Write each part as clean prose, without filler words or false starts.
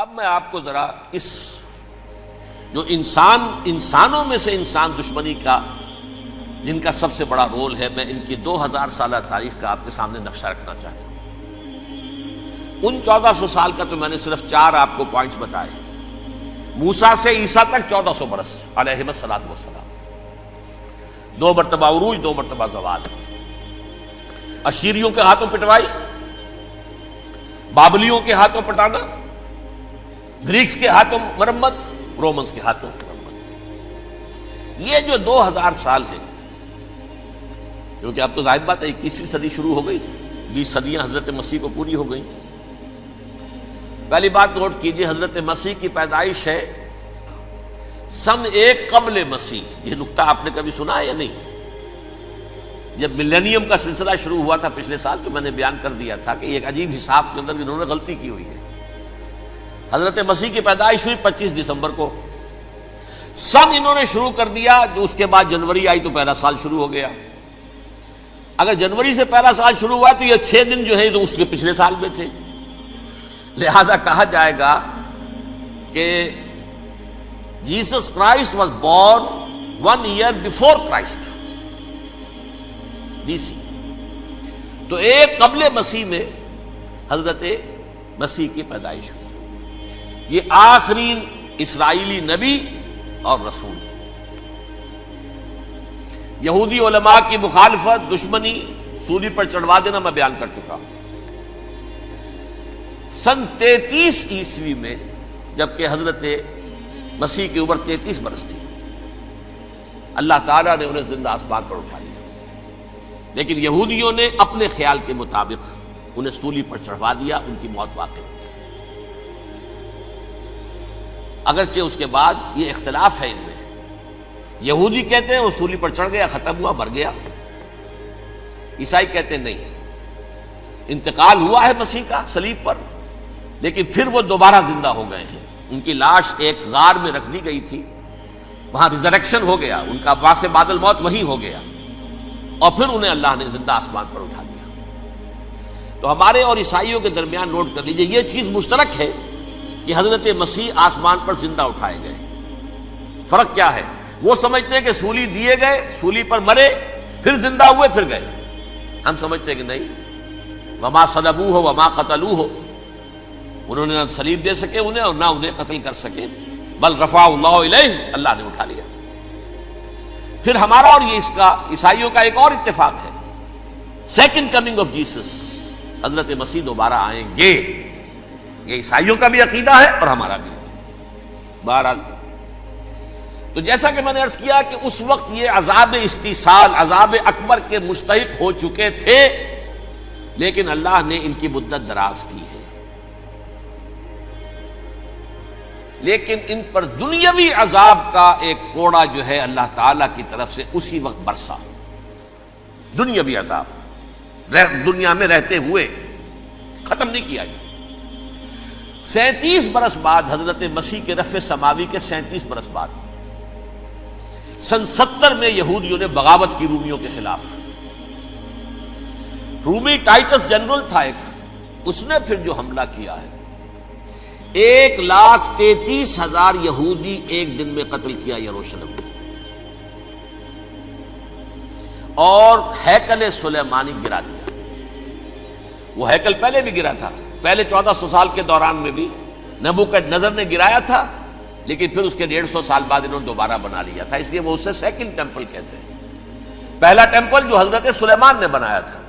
اب میں آپ کو ذرا اس جو انسانوں میں سے انسان دشمنی کا جن کا سب سے بڑا رول ہے، میں ان کی 2000 سالہ تاریخ کا آپ کے سامنے نقشہ رکھنا چاہتا ہوں۔ ان 1400 سال کا تو میں نے صرف 4 آپ کو پوائنٹس بتائے۔ موسیٰ سے عیسیٰ تک 1400 برس علیہ الصلوۃ والسلام، 2 مرتبہ عروج، 2 مرتبہ زوال، اشیریوں کے ہاتھوں پٹوائی، بابلیوں کے ہاتھوں پٹانا، گریکس کے ہاتھوں مرمت، رومنز کے ہاتھوں مرمت۔ یہ جو 2000 سال ہیں، کیونکہ اب تو ظاہر بات ہے 21ویں صدی شروع ہو گئی، 20 صدیاں حضرت مسیح کو پوری ہو گئی۔ پہلی بات نوٹ کیجئے، حضرت مسیح کی پیدائش ہے سن 1 قبل مسیح۔ یہ نقطہ آپ نے کبھی سنا ہے یا نہیں؟ جب ملینیم کا سلسلہ شروع ہوا تھا پچھلے سال، تو میں نے بیان کر دیا تھا کہ ایک عجیب حساب کے اندر انہوں نے غلطی کی ہوئی ہے۔ حضرت مسیح کی پیدائش ہوئی 25 دسمبر کو، سن انہوں نے شروع کر دیا، جو اس کے بعد جنوری آئی تو پہلا سال شروع ہو گیا۔ اگر جنوری سے پہلا سال شروع ہوا تو یہ 6 دن جو ہے تو اس کے پچھلے سال میں تھے، لہذا کہا جائے گا کہ Jesus Christ was born 1 year before Christ BC۔ تو 1 قبل مسیح میں حضرت مسیح کی پیدائش ہوئی۔ یہ آخری اسرائیلی نبی اور رسول۔ یہودی علماء کی مخالفت، دشمنی، سولی پر چڑھوا دینا میں بیان کر چکا ہوں۔ سن 33 عیسوی میں جبکہ حضرت مسیح کی عمر 33 برس تھی، اللہ تعالیٰ نے انہیں زندہ آسمان پر اٹھا لیا، لیکن یہودیوں نے اپنے خیال کے مطابق انہیں سولی پر چڑھوا دیا، ان کی موت واقع ہو گئی۔ اگرچہ اس کے بعد یہ اختلاف ہے ان میں، یہودی کہتے ہیں وہ سولی پر چڑھ گیا، ختم ہوا، مر گیا۔ عیسائی کہتے ہیں نہیں، انتقال ہوا ہے مسیح کا صلیب پر، لیکن پھر وہ دوبارہ زندہ ہو گئے ہیں۔ ان کی لاش ایک غار میں رکھ دی گئی تھی، وہاں ریزریکشن ہو گیا، ان کا باعث بعد الموت وہیں ہو گیا، اور پھر انہیں اللہ نے زندہ آسمان پر اٹھا دیا۔ تو ہمارے اور عیسائیوں کے درمیان نوٹ کر لیجئے، یہ چیز مشترک ہے کہ حضرت مسیح آسمان پر زندہ اٹھائے گئے۔ فرق کیا ہے؟ وہ سمجھتے ہیں کہ سولی دیے گئے، سولی پر مرے، پھر زندہ ہوئے، پھر گئے۔ ہم سمجھتے ہیں کہ نہیں، وما صلبوہ وما قتلوہ، انہوں نے نہ صلیب دے سکے انہیں اور نہ انہیں قتل کر سکے، بل رفعہ اللہ الیہ، اللہ نے اٹھا لیا۔ پھر ہمارا اور یہ اس کا عیسائیوں کا ایک اور اتفاق ہے، سیکنڈ کمنگ آف جیسس، حضرت مسیح دوبارہ آئیں گے۔ یہ عیسائیوں کا بھی عقیدہ ہے اور ہمارا بھی۔ بہرحال تو جیسا کہ میں نے عرض کیا کہ اس وقت یہ عذاب استیصال، عذاب اکبر کے مستحق ہو چکے تھے، لیکن اللہ نے ان کی مدت دراز کی ہے، لیکن ان پر دنیاوی عذاب کا ایک کوڑا جو ہے اللہ تعالی کی طرف سے اسی وقت برسا۔ دنیاوی عذاب دنیا میں رہتے ہوئے ختم نہیں کیا گیا۔ 37 برس بعد حضرت مسیح کے رفع سماوی کے 37 برس بعد سن 70 میں یہودیوں نے بغاوت کی رومیوں کے خلاف۔ رومی ٹائٹس جنرل تھا ایک، اس نے پھر جو حملہ کیا ہے، 1,33,000 یہودی ایک دن میں قتل کیا یروشلم میں، اور ہیکل سلیمانی گرا دیا۔ وہ ہیکل پہلے بھی گرا تھا، پہلے 1400 سال کے دوران میں بھی نبوکدنضر نے گرایا تھا، لیکن پھر اس کے 150 سال بعد انہوں نے دوبارہ بنا لیا تھا، اس لیے وہ اسے سیکنڈ ٹیمپل کہتے ہیں۔ پہلا ٹیمپل جو حضرت سلیمان نے بنایا تھا،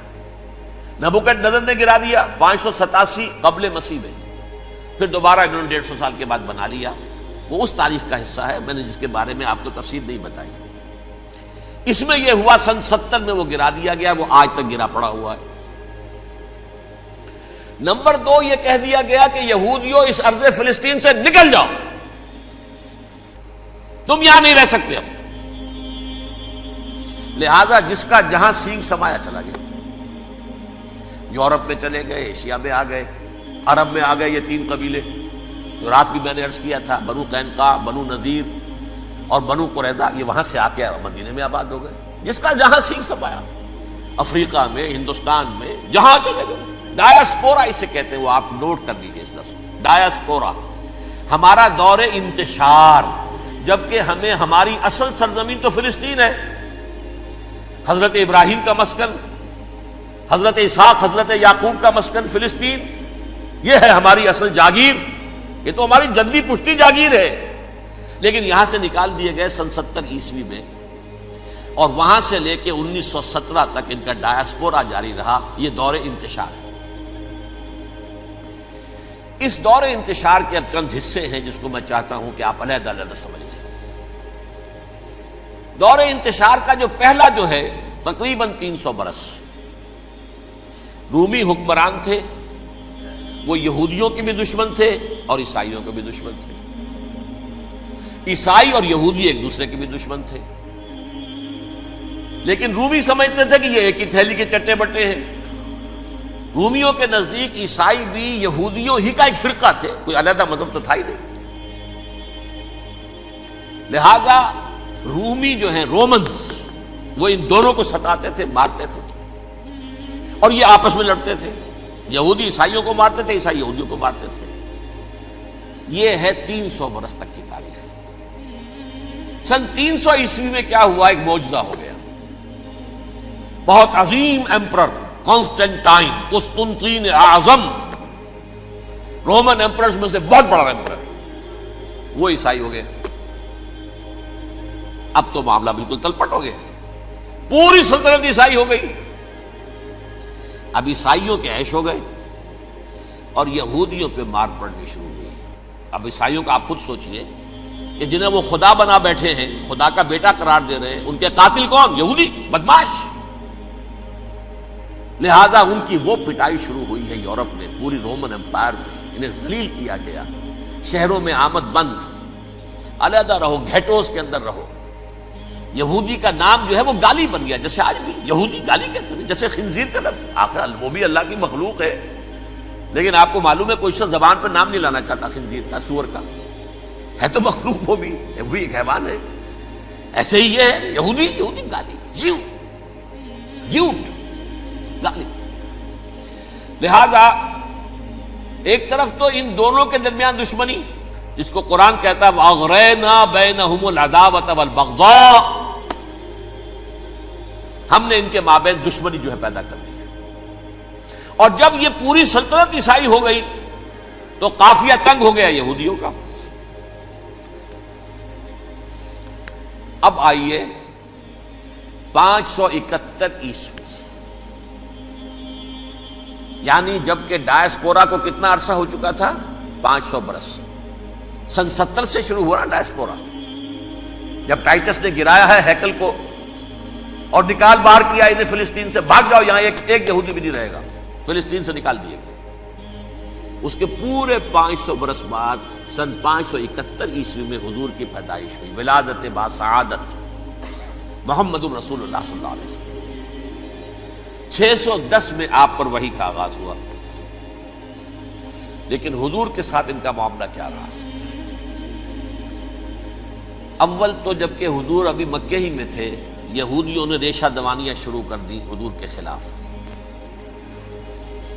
نبوکدنضر نے گرا دیا 587 قبل مسیح میں، پھر دوبارہ انہوں نے 150 سال کے بعد بنا لیا۔ وہ اس تاریخ کا حصہ ہے، میں نے جس کے بارے میں آپ کو تفصیل نہیں بتائی۔ اس میں یہ ہوا سن 70 میں وہ گرا دیا گیا، وہ آج تک گرا پڑا ہوا ہے۔ نمبر 2، یہ کہہ دیا گیا کہ یہودیوں اس ارض فلسطین سے نکل جاؤ، تم یہاں نہیں رہ سکتے اب۔ لہذا جس کا جہاں سینگ سمایا چلا گیا، یورپ میں چلے گئے، ایشیا میں آ گئے، عرب میں آ گئے یہ 3 قبیلے جو رات بھی میں نے عرض کیا تھا، بنو قینقاع، بنو نذیر اور بنو قریظہ، یہ وہاں سے آ کے مدینے میں آباد ہو گئے۔ جس کا جہاں سینگ سمایا، افریقہ میں، ہندوستان میں، جہاں چلے گئے، ڈایاسپورا اسے کہتے ہیں، وہ آپ نوٹ کر لیجیے اس لفظ کو، ڈایاسپورا، ہمارا دور انتشار، جبکہ ہمیں ہماری اصل سرزمین تو فلسطین ہے، حضرت ابراہیم کا مسکن، حضرت اسحاق حضرت یعقوب کا مسکن فلسطین، یہ ہے ہماری اصل جاگیر، یہ تو ہماری جدی پشتی جاگیر ہے، لیکن یہاں سے نکال دیے گئے سن 70 عیسوی میں، اور وہاں سے لے کے 1917 تک ان کا ڈایاسپورا جاری رہا۔ یہ دور انتشار ہے۔ اس دور انتشار کے اب چند حصے ہیں جس کو میں چاہتا ہوں کہ آپ علیحدہ علیحدہ سمجھ لیں۔ دور انتشار کا جو پہلا جو ہے تقریباً 300 برس رومی حکمران تھے، وہ یہودیوں کے بھی دشمن تھے اور عیسائیوں کے بھی دشمن تھے، عیسائی اور یہودی ایک دوسرے کے بھی دشمن تھے، لیکن رومی سمجھتے تھے کہ یہ ایک ہی تھیلی کے چٹے بٹے ہیں۔ رومیوں کے نزدیک عیسائی بھی یہودیوں ہی کا ایک فرقہ تھے، کوئی علیحدہ مذہب تو تھا ہی نہیں، لہذا رومی جو ہیں رومنز وہ ان دونوں کو ستاتے تھے، مارتے تھے، اور یہ آپس میں لڑتے تھے، یہودی عیسائیوں کو مارتے تھے، عیسائی یہودیوں کو مارتے تھے۔ یہ ہے 300 برس تک کی تاریخ۔ سن 300 عیسوی میں کیا ہوا؟ ایک معجزہ ہو گیا۔ بہت عظیم ایمپرر کانسٹینٹائن، قسطنطین اعظم، رومن ایمپررز میں سے بہت بڑا ایمپرر، وہ عیسائی ہو گئے۔ اب تو معاملہ بالکل تلپٹ ہو گیا، پوری سلطنت عیسائی ہو گئی۔ اب عیسائیوں کے عیش ہو گئے اور یہودیوں پہ مار پڑنی شروع ہوئی۔ اب عیسائیوں کا آپ خود سوچئے کہ جنہیں وہ خدا بنا بیٹھے ہیں، خدا کا بیٹا قرار دے رہے ہیں، ان کے قاتل کون؟ یہودی بدماش۔ لہذا ان کی وہ پٹائی شروع ہوئی ہے یورپ میں، پوری رومن امپائر میں انہیں ذلیل کیا گیا، شہروں میں آمد بند، علیحدہ رہو، گھیٹوز کے اندر رہو۔ یہودی کا نام جو ہے وہ گالی بن گیا، جیسے آج بھی یہودی گالی کہتے ہیں، جیسے خنزیر کا لفظ، آخر وہ بھی اللہ کی مخلوق ہے، لیکن آپ کو معلوم ہے کوئی شخص زبان پر نام نہیں لانا چاہتا خنزیر کا، سور کا، ہے تو مخلوق، وہ بھی ایک حیوان ہے۔ ایسے ہی یہ ہے یہودی گالی، جیوٹ گالی۔ لہذا ایک طرف تو ان دونوں کے درمیان دشمنی، جس کو قرآن کہتا ہے وَأَغْرَيْنَا بَيْنَهُمُ الْعَدَاوَةَ وَالْبَغْضَاءَ، ہم نے ان کے مابین دشمنی جو ہے پیدا کر دی ہے۔ اور جب یہ پوری سلطنت عیسائی ہو گئی تو قافیہ تنگ ہو گیا یہودیوں کا۔ اب آئیے 571 عیسوی، یعنی جب کہ ڈایاسپورا کو کتنا عرصہ ہو چکا تھا؟ 500 برس۔ سن 70 سے شروع ہوا ڈایاسپورا، جب ٹائٹس نے گرایا ہے ہیکل کو اور نکال باہر کیا انہیں فلسطین سے، بھاگ جاؤ، یہاں ایک یہودی بھی نہیں رہے گا، فلسطین سے نکال دیے گئے۔ اس کے پورے 500 برس بعد سن 571 عیسوی میں حضور کی پیدائش ہوئی، ولادت با سعادت محمد الرسول اللہ صلی اللہ علیہ وسلم۔ 610 میں آپ پر وحی کا آغاز ہوا، لیکن حضور کے ساتھ ان کا معاملہ کیا رہا؟ اول تو جبکہ حضور ابھی مکے ہی میں تھے، یہودیوں نے ریشہ دوانیاں شروع کر دی حضور کے خلاف۔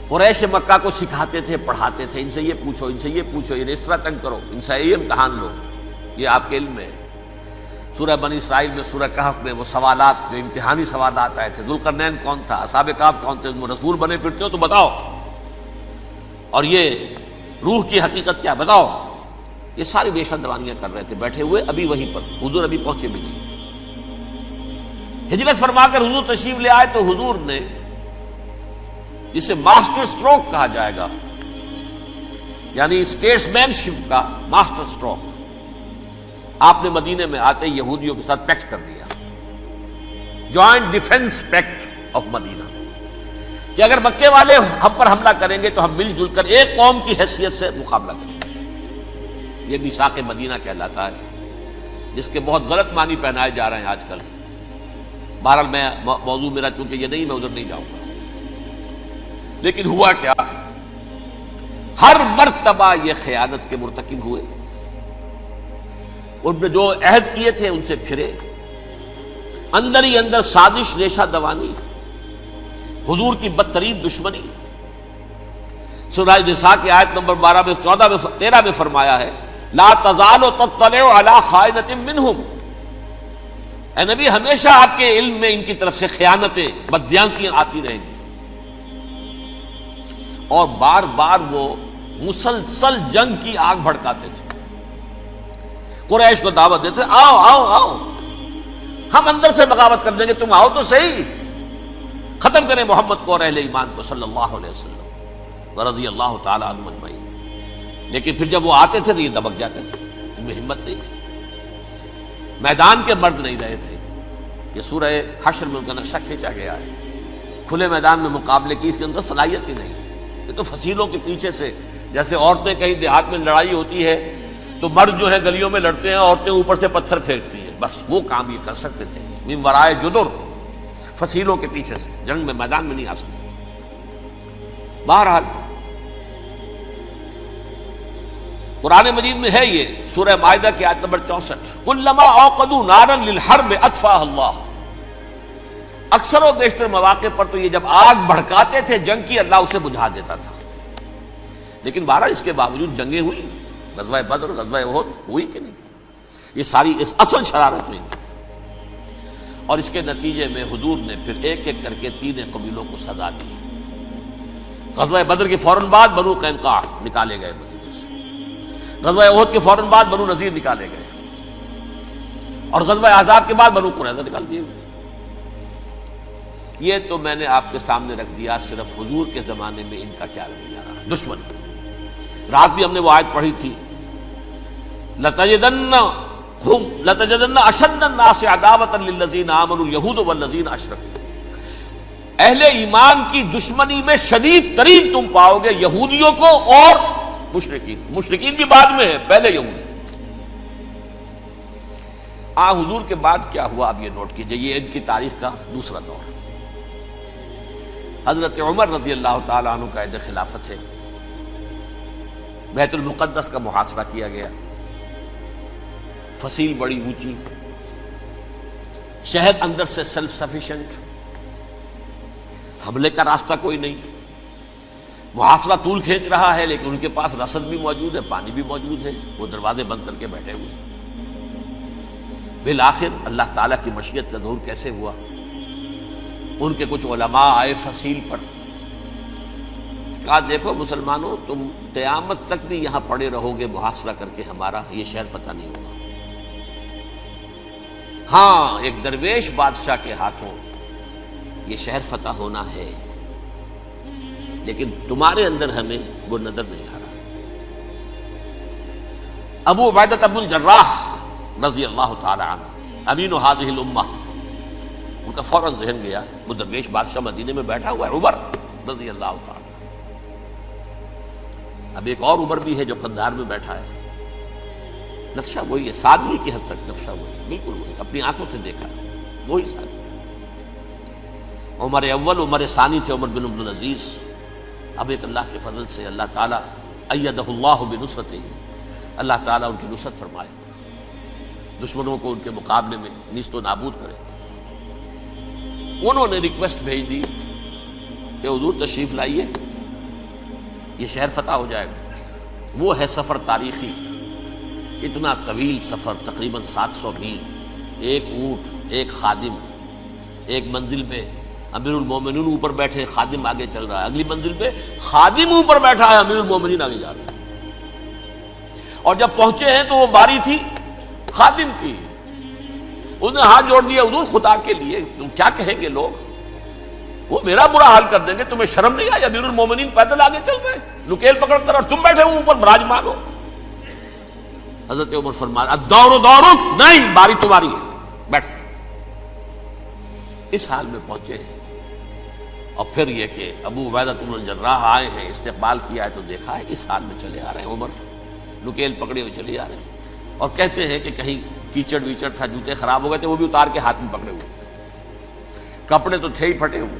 قریش مکہ کو سکھاتے تھے، پڑھاتے تھے، ان سے یہ پوچھو، ان سے یہ پوچھو، انہیں اس طرح تنگ کرو، ان سے یہ امتحان لو، یہ آپ کے علم میں ہے۔ سورہ بنی اسرائیل میں، سورہ کہف میں وہ سوالات جو امتحانی سوالات آئے تھے، ذوالقرنین کون تھا، اصحاب کہف کون تھے، تم رسول بنے پھرتے ہو تو بتاؤ، اور یہ روح کی حقیقت کیا بتاؤ، یہ ساری ریشہ دوانیاں کر رہے تھے بیٹھے ہوئے، ابھی وہیں پر حضور ابھی پہنچے بھی نہیں۔ ہجرت فرما کر حضور تشریف لے آئے تو حضور نے، جسے ماسٹر سٹروک کہا جائے گا، یعنی اسٹیٹس مین شپ کا ماسٹر سٹروک، آپ نے مدینے میں آتے یہودیوں کے ساتھ پیکٹ کر دیا، جوائنٹ ڈیفنس پیکٹ آف مدینہ، کہ اگر مکے والے ہم پر حملہ کریں گے تو ہم مل جل کر ایک قوم کی حیثیت سے مقابلہ کریں گے۔ یہ میثاق مدینہ کہلاتا ہے، جس کے بہت غلط معنی پہنائے جا رہے ہیں آج کل۔ بہرحال میں موضوع میرا چونکہ یہ نہیں، میں ادھر نہیں جاؤں گا، لیکن ہوا کیا؟ ہر مرتبہ یہ خیانت کے مرتکب ہوئے، ان نے جو عہد کیے تھے ان سے پھرے، اندر ہی اندر سازش، ریشہ دوانی، حضور کی بدترین دشمنی۔ سورہ نساء کی آیت نمبر 12 میں 14 میں 13 میں فرمایا ہے لا تزال تطلع علی خائنۃ منہم، اے نبی ہمیشہ آپ کے علم میں ان کی طرف سے خیانتیں، بددیانتیاں آتی رہیں گی. اور بار بار وہ مسلسل جنگ کی آگ بھڑکاتے تھے. قریش کو دعوت دیتے، آؤ آؤ آؤ ہم اندر سے بغاوت کر دیں گے، تم آؤ تو صحیح، ختم کریں محمد کو اور اہل ایمان کو صلی اللہ علیہ وسلم ورضی اللہ تعالی عنہم اجمعین. لیکن پھر جب وہ آتے تھے تو یہ دبک جاتے تھے، ان میں ہمت نہیں تھی، میدان کے مرد نہیں رہے تھے. کہ سورہ حشر میں ان کا نقشہ کھینچا گیا ہے. کھلے میدان میں مقابلے کی اس کے اندر صلاحیت ہی نہیں. یہ تو فصیلوں کے پیچھے سے، جیسے عورتیں کہیں دیہات میں لڑائی ہوتی ہے تو مرد جو ہے گلیوں میں لڑتے ہیں، عورتیں اوپر سے پتھر پھینکتی ہیں، بس وہ کام یہ کر سکتے تھے. من ورائے جدر، فصیلوں کے پیچھے سے، جنگ میں میدان میں نہیں آ سکتے. بہرحال قرآن مجید میں ہے یہ سورہ مائدہ کی آیت نمبر 64، کلما اوقدوا نارا للحرب اطفاها اللہ. اکثر و بیشتر مواقع پر تو یہ جب آگ بھڑکاتے تھے جنگ کی، اللہ اسے بجھا دیتا تھا. لیکن بہرحال اس کے باوجود جنگیں ہوئی، غزوہ بدر، غزوہ احد ہوئی کہ نہیں؟ یہ ساری اصل شرارت میں. اور اس کے نتیجے میں حضور نے پھر ایک ایک کر کے 3 قبیلوں کو سزا دی. غزوہ بدر کے فوراً بعد بنو قینقاع نکالے گئے مدینے سے، غزوہ احد کے فوراً بعد بنو نذیر نکالے گئے، اور غزوہ احزاب کے بعد بنو قریظہ نکال دیے گئے. یہ تو میں نے آپ کے سامنے رکھ دیا صرف حضور کے زمانے میں ان کا کیا رویہ رہا. دشمن، رات بھی ہم نے وہ آیت پڑھی تھی، لَتَجِدَنَّ أَشَدَّ النَّاسِ عَدَاوَةً لِلَّذِينَ آمَنُوا الْيَهُودُ وَالَّذِينَ أَشْرَكُوا. اہل ایمان کی دشمنی میں شدید ترین تم پاؤ گے یہودیوں کو اور مشرکین. مشرکین بھی بعد میں ہے، پہلے یہودی. حضور کے بعد کیا ہوا اب یہ نوٹ کیجئے، یہ ان کی تاریخ کا دوسرا دور. حضرت عمر رضی اللہ تعالیٰ عنہ کا عہد خلافت ہے. بیت المقدس کا محاصرہ کیا گیا، فصیل بڑی اونچی، شہر اندر سے سیلف سفیشینٹ، حملے کا راستہ کوئی نہیں. محاصرہ طول کھینچ رہا ہے لیکن ان کے پاس رسد بھی موجود ہے، پانی بھی موجود ہے، وہ دروازے بند کر کے بیٹھے ہوئے. بالآخر اللہ تعالیٰ کی مشیت کا ظہور کیسے ہوا؟ ان کے کچھ علماء آئے فصیل پر، کہا دیکھو مسلمانوں، تم قیامت تک بھی یہاں پڑے رہو گے محاصرہ کر کے، ہمارا یہ شہر فتح نہیں ہوگا. ہاں ایک درویش بادشاہ کے ہاتھوں یہ شہر فتح ہونا ہے، لیکن تمہارے اندر ہمیں وہ نظر نہیں آ رہا. ابو عبیدہ بن الجراح رضی اللہ تعالی عنہ، امین هذه الامہ، ان کا فوراً ذہن گیا وہ درویش بادشاہ مدینے میں بیٹھا ہوا ہے عمر رضی اللہ تعالی. اب ایک اور عمر بھی ہے جو قندھار میں بیٹھا ہے. نقشہ وہی ہے، سادگی کی حد تک نقشہ وہی، بالکل وہی، اپنی آنکھوں سے دیکھا ہے وہی سادگی. عمر اول، عمر ثانی تھے عمر بن عبد العزیز. اب ایک اللہ کے فضل سے اللہ تعالیٰ ایدہ اللہ بنصرتہ، اللہ تعالیٰ ان کی نصرت فرمائے، دشمنوں کو ان کے مقابلے میں نیست و نابود کرے. انہوں نے ریکویسٹ بھیج دی کہ حضور تشریف لائیے، یہ شہر فتح ہو جائے گا. وہ ہے سفر تاریخی، اتنا طویل سفر، تقریباً 700 میل، ایک اونٹ، ایک خادم، ایک منزل پہ امیر المومنین اوپر بیٹھے، خادم آگے چل رہا ہے، اگلی منزل پہ خادم اوپر بیٹھا ہے، امیر المومنین آگے جا رہے ہیں. اور جب پہنچے ہیں تو وہ باری تھی خادم کی. اس نے ہاتھ جوڑ دیا، حضور خدا کے لیے تم کیا کہیں گے لوگ، وہ میرا برا حال کر دیں گے، تمہیں شرم نہیں آئی؟ امیر المومنین پیدل آگے چل رہے ہیں نکیل پکڑ کر، اور تم بیٹھے ہو اوپر براجمان ہو. حضرت عمر فرمایا الدور دورک، نہیں باری تمہاری ہے، بیٹھ. اس حال میں پہنچے ہیں. اور پھر یہ کہ ابو عبیدہ بن الجراح آئے ہیں، استقبال کیا ہے تو دیکھا ہے اس حال میں چلے آ رہے ہیں. عمر نکیل پکڑے ہوئے چلے آ رہے ہیں، اور کہتے ہیں کہ کہیں کیچڑ ویچڑ تھا، جوتے خراب ہو گئے تھے، وہ بھی اتار کے ہاتھ میں پکڑے ہوئے، کپڑے تو تھے ہی پھٹے ہوئے.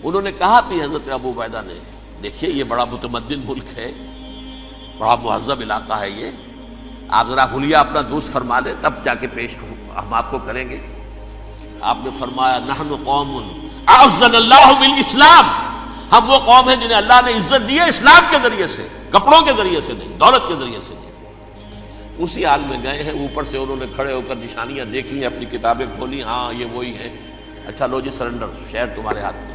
انہوں نے کہا بھی حضرت ابو عبیدہ نے، دیکھیے یہ بڑا متمدن ملک ہے، بڑا مہذب علاقہ ہے یہ، آپ ذرا حلیہ اپنا درست فرما لیں تب جا کے پیش ہم آپ کو کریں گے. آپ نے فرمایا نحن قوم اعزنا اللہ بالاسلام، ہم وہ قوم ہیں جنہیں اللہ نے عزت دی ہے اسلام کے ذریعے سے. کپڑوں کے ذریعے سے نہیں، دولت کے ذریعے سے نہیں۔ اسی حال میں گئے ہیں، اوپر سے انہوں نے کھڑے ہو کر نشانیاں دیکھی ہیں، اپنی کتابیں کھولی، ہاں یہ وہی ہے، اچھا لو جی سرنڈر، شہر تمہارے ہاتھ میں۔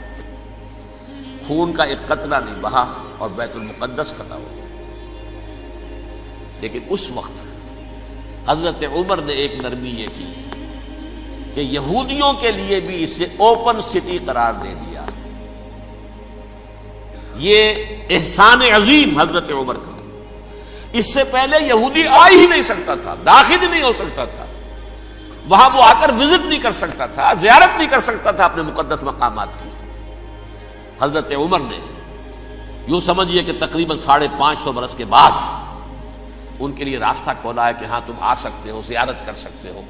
خون کا ایک قطرہ نہیں بہا اور بیت المقدس فتح ہو گیا۔ لیکن اس وقت حضرت عمر نے ایک نرمی یہ کی کہ یہودیوں کے لیے بھی اسے اوپن سٹی قرار دے دیا۔ یہ احسان عظیم حضرت عمر کا، اس سے پہلے یہودی آ ہی نہیں سکتا تھا، داخل ہی نہیں ہو سکتا تھا، وہاں وہ آ کر وزٹ نہیں کر سکتا تھا، زیارت نہیں کر سکتا تھا اپنے مقدس مقامات کی۔ حضرت عمر نے یوں سمجھیے کہ تقریباً 550 برس کے بعد ان کے لیے راستہ کھولا ہے کہ ہاں تم آ سکتے ہو، زیارت کر سکتے ہو۔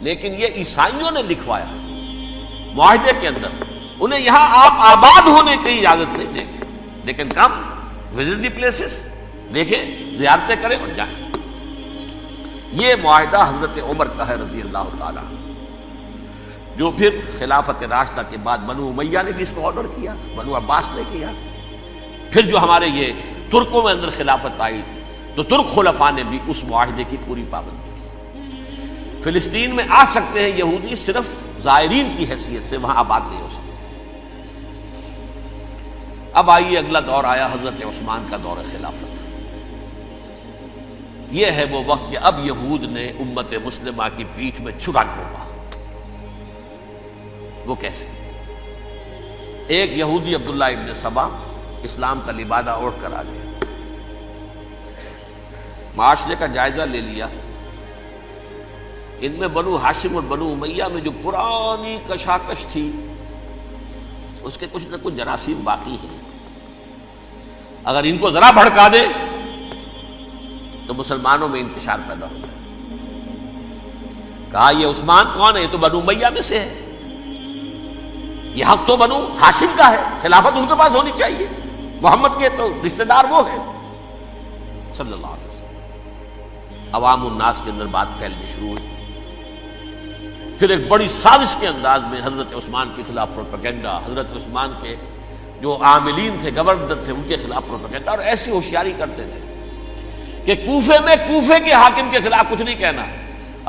لیکن یہ عیسائیوں نے لکھوایا معاہدے کے اندر، انہیں یہاں آپ آباد ہونے کی اجازت نہیں دیں گے، لیکن کم وزٹ دی پلیسز، دیکھیں زیارتیں کریں اور جائیں۔ یہ معاہدہ حضرت عمر کا ہے رضی اللہ تعالیٰ، جو پھر خلافت راشدہ کے بعد بنو امیہ نے بھی اس کو آرڈر کیا، بنو عباس نے کیا، پھر جو ہمارے یہ ترکوں میں اندر خلافت آئی تو ترک خلفاء نے بھی اس معاہدے کی پوری پابندی کی۔ فلسطین میں آ سکتے ہیں یہودی صرف زائرین کی حیثیت سے، وہاں آباد نہیں ہو سکتے۔ اب آئیے اگلا دور آیا حضرت عثمان کا دور خلافت۔ یہ ہے وہ وقت کہ اب یہود نے امت مسلمہ کی پیٹھ میں چھرا گھونپا۔ وہ کیسے؟ ایک یہودی عبداللہ ابن سبا اسلام کا لبادہ اوڑھ کر آ گیا، معاشرے کا جائزہ لے لیا، ان میں بنو ہاشم اور بنو امیہ میں جو پرانی کشاکش تھی اس کے کچھ نہ کچھ جراثیم باقی ہیں، اگر ان کو ذرا بھڑکا دے تو مسلمانوں میں انتشار پیدا ہو جائے۔ کہا یہ عثمان کون ہے؟ یہ تو بنو امیہ میں سے ہے، یہ حق تو بنو ہاشم کا ہے، خلافت ان کے پاس ہونی چاہیے، محمد کے تو رشتہ دار وہ ہے صلی اللہ علیہ وسلم۔ عوام الناس کے اندر بات پھیلنی شروع ہوئی، پھر ایک بڑی سازش کے انداز میں حضرت عثمان کے خلاف پروپیگنڈا، حضرت عثمان کے جو عاملین تھے، گورنر تھے، ان کے خلاف پروپیگنڈا، اور ایسی ہوشیاری کرتے تھے کہ کوفے میں کوفے کے حاکم کے خلاف کچھ نہیں کہنا،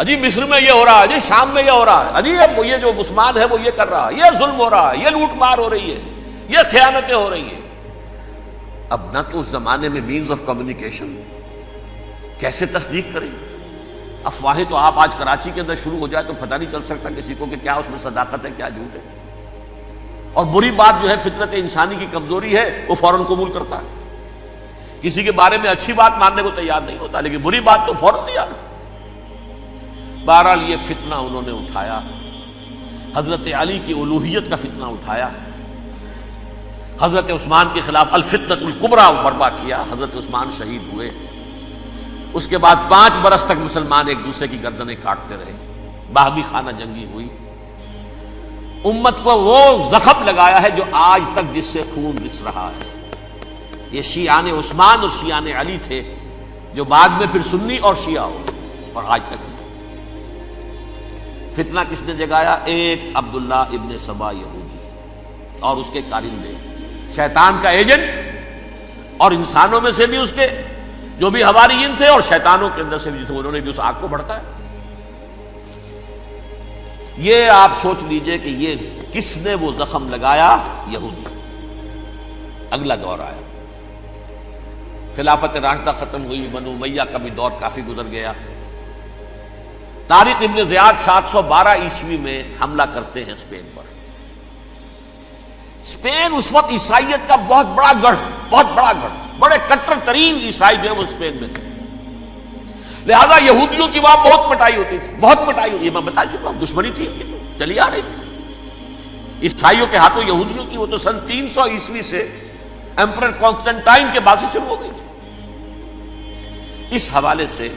اجی مصر میں یہ ہو رہا ہے، اجی شام میں یہ ہو رہا ہے، اجی یہ جو عثمان ہے وہ یہ کر رہا ہے، یہ ظلم ہو رہا ہے، یہ لوٹ مار ہو رہی ہے، یہ خیانتیں ہو رہی ہیں۔ اب نہ تو اس زمانے میں مینز آف کمیونیکیشن، کیسے تصدیق کریں؟ افواہیں تو آپ آج کراچی کے اندر شروع ہو جائے تو پتہ نہیں چل سکتا کسی کو کہ کیا اس میں صداقت ہے کیا جھوٹ ہے، اور بری بات جو ہے فطرت انسانی کی کمزوری ہے وہ فوراً قبول کرتا ہے، کسی کے بارے میں اچھی بات ماننے کو تیار نہیں ہوتا لیکن بری بات تو فوراً تیار۔ بہرحال یہ فتنہ انہوں نے اٹھایا، حضرت علی کی الوہیت کا فتنہ اٹھایا، حضرت عثمان کے خلاف الفتنۃ الکبریٰ برپا کیا، حضرت عثمان شہید ہوئے۔ اس کے بعد 5 برس تک مسلمان ایک دوسرے کی گردنیں کاٹتے رہے، باہمی خانہ جنگی ہوئی، امت کو وہ زخم لگایا ہے جو آج تک جس سے خون رس رہا ہے۔ یہ شیعان عثمان اور شیعان علی تھے جو بعد میں پھر سنی اور شیعہ ہو، اور آج تک فتنہ کس نے جگایا؟ ایک عبداللہ ابن سبا یہودی اور اس کے کارندے، شیطان کا ایجنٹ، اور انسانوں میں سے بھی اس کے جو بھی حواریین تھے اور شیطانوں کے اندر سے بھی تھے، انہوں نے بھی اس آگ کو بھڑکایا۔ یہ آپ سوچ لیجئے کہ یہ کس نے وہ زخم لگایا؟ یہودی۔ اگلا دور آیا، خلافت راشدہ ختم ہوئی، بنو امیہ کا بھی دور کافی گزر گیا۔ طارق ابن زیاد 712 عیسوی میں حملہ کرتے ہیں اسپین پر۔ اسپین اس وقت عیسائیت کا بہت بڑا گڑھ، بڑے کٹر ترین عیسائی جو ہے وہ اسپین میں تھے، لہذا یہودیوں کی وہاں بہت پٹائی ہوتی تھی، یہ میں بتا چکا ہوں، دشمنی تھی ان کی، چلی آ رہی تھی عیسائیوں کے ہاتھوں یہودیوں کی، وہ تو سن 300 عیسوی سے ایمپرر کانسٹنٹائن کے بعد سے شروع ہو گئی تھی۔ اس حوالے سے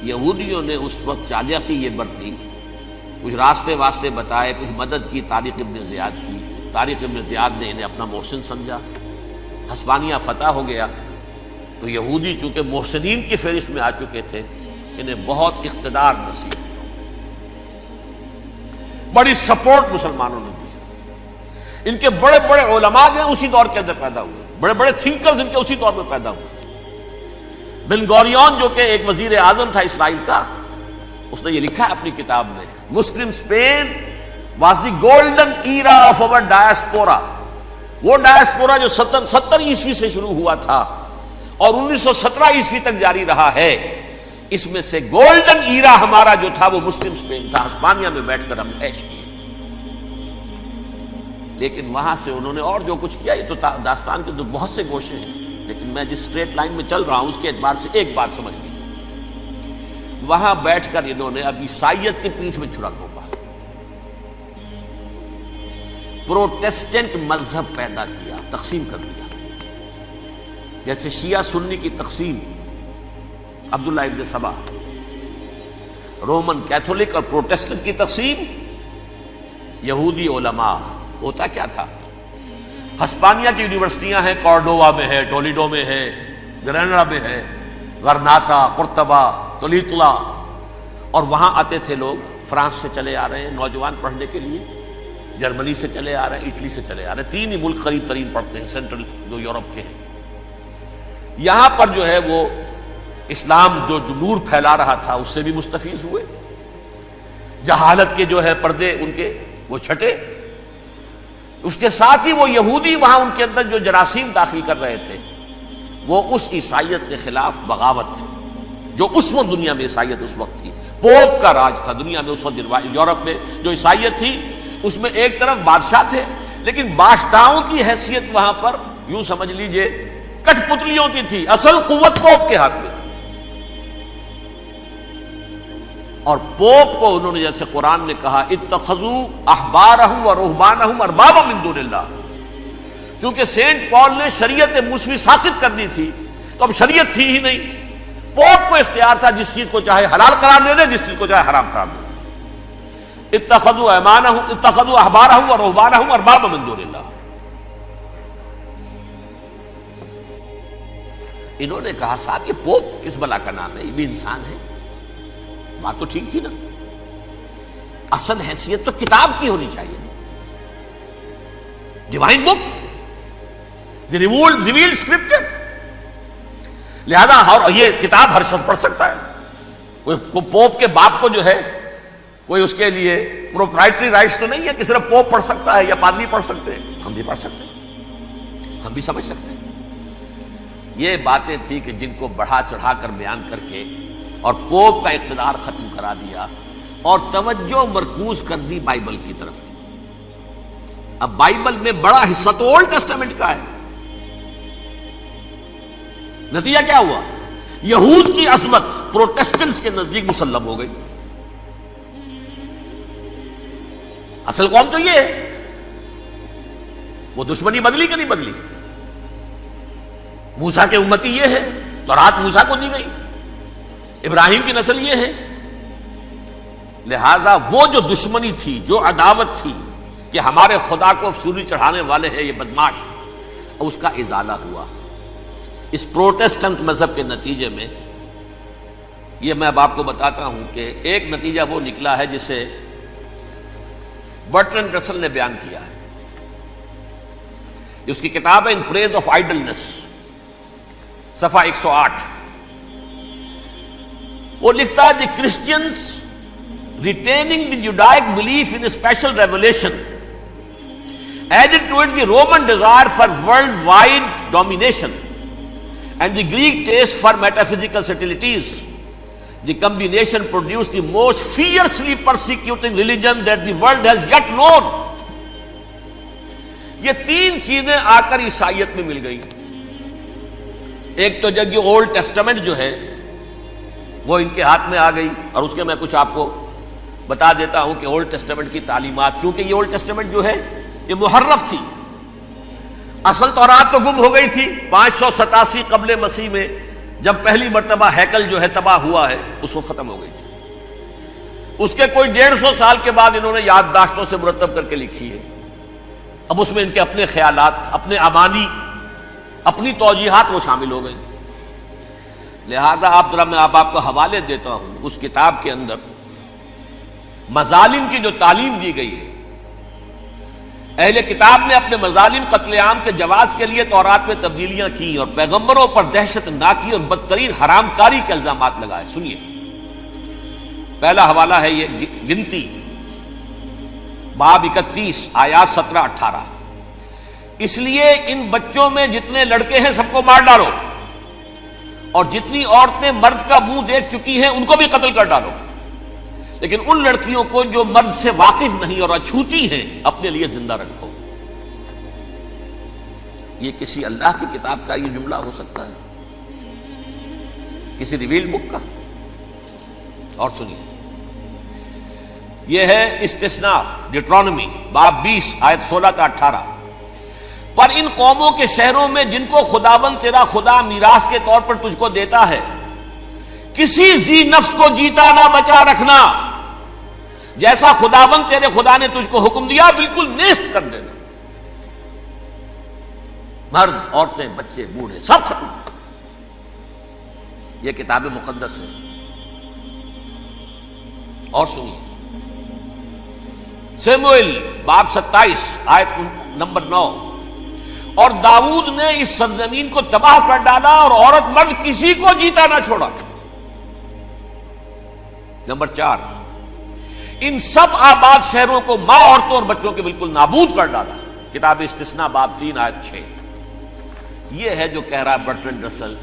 یہودیوں نے اس وقت چالاکی یہ برتی، کچھ راستے واسطے بتائے، کچھ مدد کی طارق ابن زیاد کی۔ طارق ابن زیاد نے انہیں اپنا محسن سمجھا، ہسپانیہ فتح ہو گیا تو یہودی چونکہ محسنین کی فہرست میں آ چکے تھے، انہیں بہت اقتدار نصیب، بڑی سپورٹ مسلمانوں نے دی۔ ان کے بڑے بڑے علماء جو ہیں اسی دور کے اندر پیدا ہوئے، بڑے بڑے تھنکرز ان کے اسی دور میں پیدا ہوئے۔ بن گوریون جو کہ ایک وزیر اعظم تھا اسرائیل کا، اس نے یہ لکھا ہے اپنی کتاب میں، Muslim Spain was the golden era of our diaspora. وہ ڈائسپورا جو 70 عیسوی سے شروع ہوا تھا اور 1917 عیسوی تک جاری رہا ہے، اس میں سے گولڈن ایرا ہمارا جو تھا وہ مسلم اسپین تھا. ہسپانیہ میں بیٹھ کر ہم عیش کیے. لیکن وہاں سے انہوں نے اور جو کچھ کیا، یہ تو داستان کے تو بہت سے گوشے ہیں، لیکن میں جس اسٹریٹ لائن میں چل رہا ہوں اس کے اعتبار سے ایک بات سمجھ لیجیے. وہاں بیٹھ کر انہوں نے اب عیسائیت کی پیٹھ میں چھرا گھونپا، پروٹیسٹنٹ مذہب پیدا کیا، تقسیم کر دیا. جیسے شیعہ سنی کی تقسیم، عبداللہ ابن سبا، رومن کیتھولک اور پروٹیسٹنٹ کی تقسیم، یہودی علماء. ہوتا کیا تھا؟ ہسپانیہ کی یونیورسٹیاں ہیں، کارڈووا میں ہے، ٹولیڈو میں ہے، گریناڈا میں ہے، غرناطہ، قرطبہ، تولیتلا، اور وہاں آتے تھے لوگ. فرانس سے چلے آ رہے ہیں نوجوان پڑھنے کے لیے، جرمنی سے چلے آ رہے ہیں، اٹلی سے چلے آ رہے ہیں. 3 ہی ملک قریب ترین پڑھتے ہیں سینٹرل جو یورپ کے ہیں. یہاں پر جو ہے وہ اسلام جو نور پھیلا رہا تھا اس سے بھی مستفیض ہوئے. جہالت کے جو ہے پردے ان کے وہ چھٹے. اس کے ساتھ ہی وہ یہودی وہاں ان کے اندر جو جراثیم داخل کر رہے تھے وہ اس عیسائیت کے خلاف بغاوت تھی. جو اس وقت دنیا میں عیسائیت اس وقت تھی، پوپ کا راج تھا دنیا میں اس وقت. یورپ میں جو عیسائیت تھی اس میں ایک طرف بادشاہ تھے، لیکن بادشاہوں کی حیثیت وہاں پر یوں سمجھ لیجئے کٹ پتلیوں کی تھی. اصل قوت پوپ کے ہاتھ میں تھی. اور پوپ کو انہوں نے جیسے قرآن نے کہا اتخذوا احبارهم ورهبانهم اربابا من دون اللہ، کیونکہ سینٹ پال نے شریعت موسوی ساقط کر دی تھی تو اب شریعت تھی ہی نہیں. پوپ کو اختیار تھا جس چیز کو چاہے حلال قرار دے دے، جس چیز کو چاہے حرام قرار دے دے. اتخذوا احبارهم ورهبانهم اربابا من دون اللہ. انہوں نے کہا صاحب یہ پوپ کس بلا کا نام ہے، یہ بھی انسان ہے. بات تو ٹھیک تھی نا، اصل حیثیت تو کتاب کی ہونی چاہیے، ڈیوائن بک، دی ریویلڈ اسکرپچر. لہذا اور یہ کتاب ہر شخص پڑھ سکتا ہے. کوئی پوپ کے باپ کو جو ہے کوئی اس کے لیے پروپرائٹری رائٹس تو نہیں ہے کہ صرف پوپ پڑھ سکتا ہے یا پادری پڑھ سکتے ہیں. ہم بھی پڑھ سکتے ہیں، ہم بھی سمجھ سکتے ہیں. یہ باتیں تھی کہ جن کو بڑھا چڑھا کر بیان کر کے اور پوپ کا اقتدار ختم کرا دیا اور توجہ مرکوز کر دی بائبل کی طرف. اب بائبل میں بڑا حصہ تو اولڈ ٹیسٹامنٹ کا ہے. نتیجہ کیا ہوا؟ یہود کی عظمت پروٹیسٹنٹس کے نزدیک مسلم ہو گئی. اصل قوم تو یہ ہے، وہ دشمنی بدلی کہ نہیں بدلی؟ موسیٰ کے امتی یہ ہے، تورات موسیٰ کو دی گئی، ابراہیم کی نسل یہ ہے. لہذا وہ جو دشمنی تھی، جو عداوت تھی کہ ہمارے خدا کو سولی چڑھانے والے ہیں یہ بدماش، اس کا ازالہ ہوا اس پروٹیسٹنٹ مذہب کے نتیجے میں. یہ میں اب آپ کو بتاتا ہوں کہ ایک نتیجہ وہ نکلا ہے جسے برٹرنڈ رسل نے بیان کیا ہے. اس کی کتاب ہے ان پریز آف آئیڈلنس، صفحہ 108. وہ لکھتا ہے the Christians retaining the Judaic belief in special revelation added to it the Roman desire for world wide domination and the Greek taste for metaphysical subtleties. The combination produce the most fiercely persecuting religion that the world has yet known. یہ 3 چیزیں آ کر عیسائیت میں مل گئی. ایک تو جب یہ اولڈ ٹیسٹامنٹ جو ہے وہ ان کے ہاتھ میں آ گئی، اور اس کے میں کچھ آپ کو بتا دیتا ہوں کہ اولڈ ٹیسٹامنٹ کی تعلیمات، کیونکہ یہ اولڈ ٹیسٹامنٹ جو ہے یہ محرف تھی. اصل تورات تو گم ہو گئی تھی 587 قبل مسیح میں، جب پہلی مرتبہ ہیکل جو ہے تباہ ہوا ہے اس وقت ختم ہو گئی تھی. اس کے کوئی 150 سال کے بعد انہوں نے یادداشتوں سے مرتب کر کے لکھی ہے. اب اس میں ان کے اپنے خیالات، اپنے امانی، اپنی توجیحات وہ شامل ہو گئی. لہذا میں آپ کو حوالے دیتا ہوں اس کتاب کے اندر مظالم کی جو تعلیم دی گئی ہے اہل کتاب نے اپنے مظالم قتل عام کے جواز کے لیے تورات میں تبدیلیاں کی اور پیغمبروں پر دہشت ناکی اور بدترین حرام کاری کے الزامات لگائے. سنیے، پہلا حوالہ ہے یہ گنتی باب 31 آیات 17-18. اس لیے ان بچوں میں جتنے لڑکے ہیں سب کو مار ڈالو، اور جتنی عورتیں مرد کا منہ دیکھ چکی ہیں ان کو بھی قتل کر ڈالو، لیکن ان لڑکیوں کو جو مرد سے واقف نہیں اور اچھوتی ہیں اپنے لیے زندہ رکھو. یہ کسی اللہ کی کتاب کا یہ جملہ ہو سکتا ہے؟ کسی ریویل بک کا؟ اور سنیے، یہ ہے استثناء ڈیٹرانومی باب 20 آیت 16-18. پر ان قوموں کے شہروں میں جن کو خداوند تیرا خدا میراث کے طور پر تجھ کو دیتا ہے، کسی ذی نفس کو جیتا نہ بچا رکھنا، جیسا خداوند تیرے خدا نے تجھ کو حکم دیا بالکل نیست کر دینا. مرد، عورتیں، بچے، بوڑھے سب ختم. یہ کتاب مقدس ہے. اور سنیے، سموئیل باب 27 آیت نمبر 9. اور داؤد نے اس سرزمین کو تباہ کر ڈالا اور عورت مرد کسی کو جیتا نہ چھوڑا. نمبر 4، ان سب آباد شہروں کو ماں، عورتوں اور بچوں کے بالکل نابود کر ڈالا. کتاب استثناء باب 3 آیت 6. یہ ہے جو کہہ رہا ہے برٹرینڈ رسل،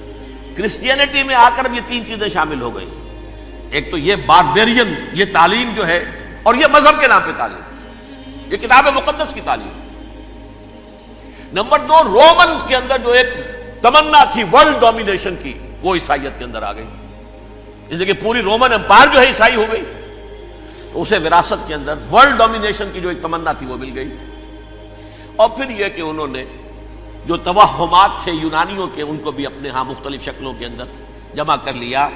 کرسچینٹی میں آ کر اب یہ 3 چیزیں شامل ہو گئی. ایک تو یہ باربیرین یہ تعلیم جو ہے، اور یہ مذہب کے نام پہ تعلیم، یہ کتاب مقدس کی تعلیم. نمبر 2، رومنز کے اندر جو ایک تمنا تھی ورلڈ ڈومینیشن کی، وہ عیسائیت کے اندر آ گئی. اس لیے کہ پوری رومن امپائر جو ہے عیسائی ہو گئی، تو اسے وراثت کے اندر ورلڈ ڈومینیشن کی جو ایک تمنا تھی وہ مل گئی. اور پھر یہ کہ انہوں نے جو توہمات تھے یونانیوں کے، ان کو بھی اپنے ہاں مختلف شکلوں کے اندر جمع کر لیا.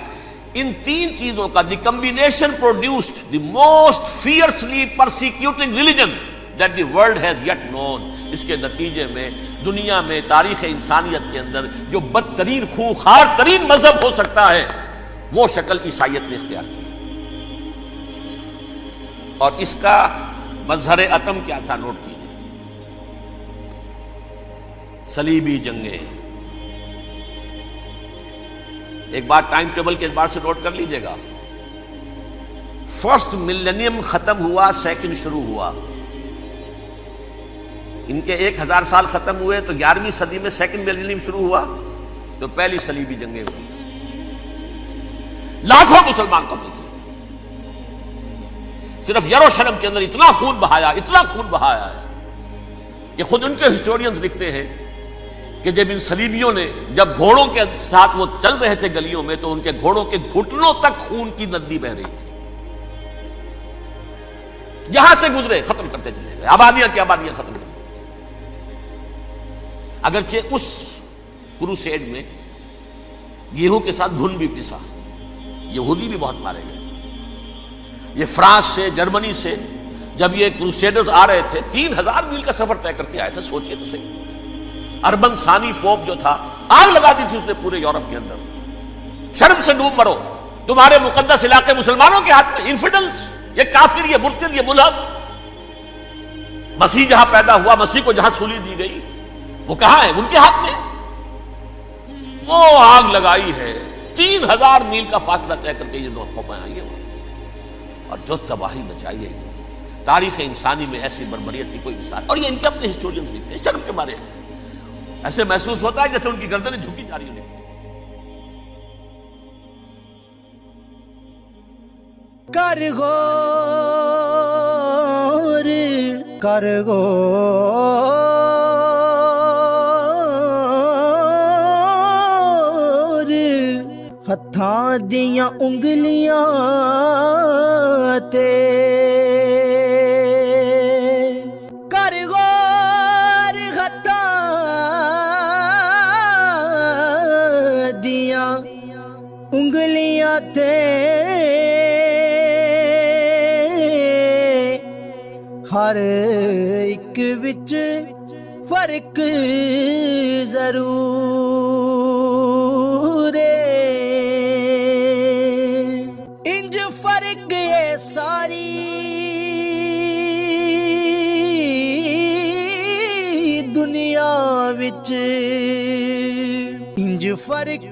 ان 3 چیزوں کا the combination produced the most fiercely persecuting religion that the world has yet known. اس کے نتیجے میں دنیا میں تاریخ انسانیت کے اندر جو بدترین خوخار ترین مذہب ہو سکتا ہے وہ شکل عیسائیت نے اختیار کی. اور اس کا مظہر عتم کیا تھا؟ نوٹ کیجیے، صلیبی جنگیں. ایک بات ٹائم ٹیبل کے اعتبار سے نوٹ کر لیجیے گا. فرسٹ ملینیم ختم ہوا، سیکنڈ شروع ہوا. ان کے 1000 سال ختم ہوئے تو 11ویں صدی میں سیکنڈ ملینیم شروع ہوا، تو پہلی صلیبی جنگیں ہوئی. لاکھوں مسلمان قتل کیے. صرف یروشلم کے اندر اتنا خون بہایا ہے کہ خود ان کے ہسٹورینز لکھتے ہیں کہ جب ان صلیبیوں نے جب گھوڑوں کے ساتھ وہ چل رہے تھے گلیوں میں، تو ان کے گھوڑوں کے گھٹنوں تک خون کی ندی بہ رہی تھی. جہاں سے گزرے ختم کرتے چلے گئے، آبادیاں کی آبادیاں ختم. اگرچہ اس کروسیڈ میں گیہوں کے ساتھ گھن بھی پسا، یہودی بھی بہت مارے گئے. یہ فرانس سے، جرمنی سے جب یہ کروسیڈرز آ رہے تھے، 3000 میل کا سفر طے کر کے آئے تھے. سوچئے تو صحیح. اربن ثانی پوپ جو تھا، آگ لگا دی تھی اس نے پورے یورپ کے اندر. شرم سے ڈوب مرو، تمہارے مقدس علاقے مسلمانوں کے ہاتھ میں. انفیڈلز، یہ کافر، یہ مرتد، یہ ملحد. مسیح جہاں پیدا ہوا، مسیح کو جہاں سولی دی گئی، وہ کہاں ہے؟ ان کے ہاتھ میں. وہ آگ لگائی ہے. 3000 میل کا فاصلہ طے کر کے یہ قومیں آئی ہیں، اور جو تباہی مچائی ہے. تاریخ انسانی میں ایسی بربریت کی کوئی مثال. اور یہ ان کے اپنے ہسٹورینز لکھتے ہیں. شرم کے مارے ایسے محسوس ہوتا ہے جیسے ان کی گردنیں جھکی جا رہی ہیں. کر غور کر غور ہتھاں دیاں انگلیاں تے کر غور ہتھاں دیاں انگلیاں تے ہر ایک وچ فرق ضرور انج فرق یہ ساری ایک